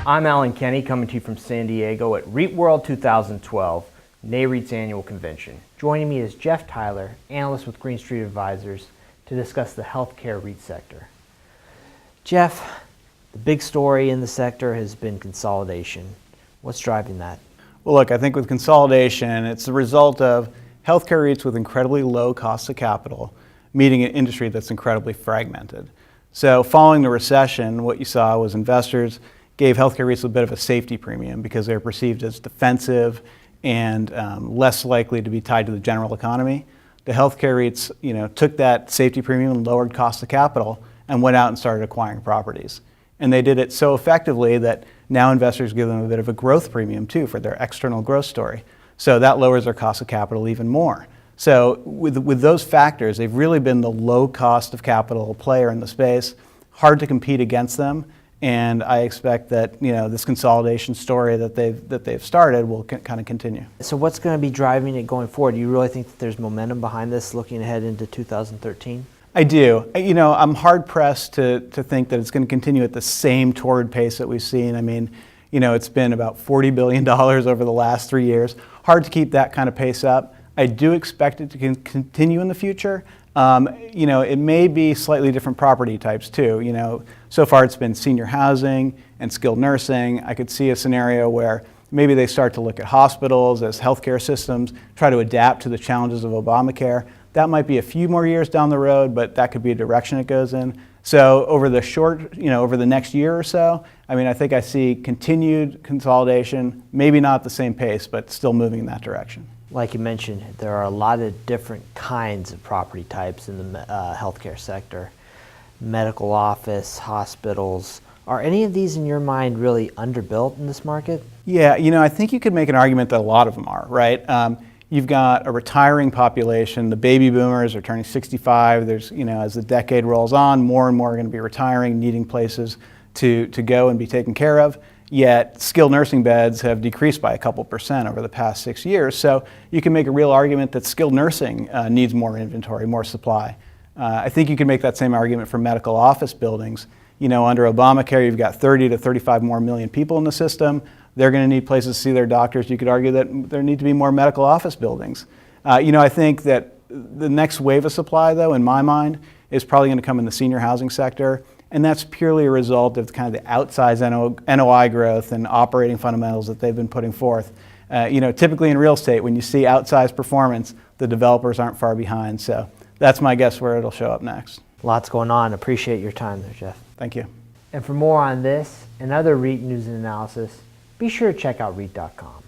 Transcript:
I'm Alan Kenny, coming to you from San Diego at REIT World 2012, NAREIT's annual convention. Joining me is Jeff Theiler, analyst with Green Street Advisors, to discuss the healthcare REIT sector. Jeff, the big story in the sector has been consolidation. What's driving that? Well, look, I think with consolidation, it's the result of healthcare REITs with incredibly low costs of capital meeting an industry that's incredibly fragmented. So following the recession, what you saw was investors gave healthcare REITs a bit of a safety premium because they were perceived as defensive and less likely to be tied to the general economy. The healthcare REITs, took that safety premium and lowered cost of capital and went out and started acquiring properties. And they did it so effectively that now investors give them a bit of a growth premium too for their external growth story. So that lowers their cost of capital even more. So with those factors, they've really been the low cost of capital player in the space, hard to compete against them. And I expect that this consolidation story that they've started will kind of continue. So what's going to be driving it going forward? Do you really think that there's momentum behind this looking ahead into 2013? I do. I'm hard pressed to think that it's going to continue at the same torrid pace that we've seen. I mean, it's been about $40 billion over the last 3 years. Hard to keep that kind of pace up. I do expect it to continue in the future. It may be slightly different property types too. So far it's been senior housing and skilled nursing. I could see a scenario where maybe they start to look at hospitals as healthcare systems, try to adapt to the challenges of Obamacare. That might be a few more years down the road, but that could be a direction it goes in. So over the next year or so, I think I see continued consolidation, maybe not at the same pace, but still moving in that direction. Like you mentioned, there are a lot of different kinds of property types in the healthcare sector. Medical office, hospitals. Are any of these in your mind really underbuilt in this market? Yeah, I think you could make an argument that a lot of them are, right? You've got a retiring population. The baby boomers are turning 65. There's, as the decade rolls on, more and more are going to be retiring, needing places to go and be taken care of. Yet skilled nursing beds have decreased by a couple % over the past 6 years. So you can make a real argument that skilled nursing needs more inventory, more supply. I think you can make that same argument for medical office buildings. Under Obamacare, you've got 30 to 35 more million people in the system. They're going to need places to see their doctors. You could argue that there need to be more medical office buildings. I think that the next wave of supply, though, in my mind, is probably going to come in the senior housing sector. And that's purely a result of kind of the outsized NOI growth and operating fundamentals that they've been putting forth. Typically in real estate, when you see outsized performance, the developers aren't far behind. So that's my guess where it'll show up next. Lots going on. Appreciate your time there, Jeff. Thank you. And for more on this and other REIT news and analysis, be sure to check out REIT.com.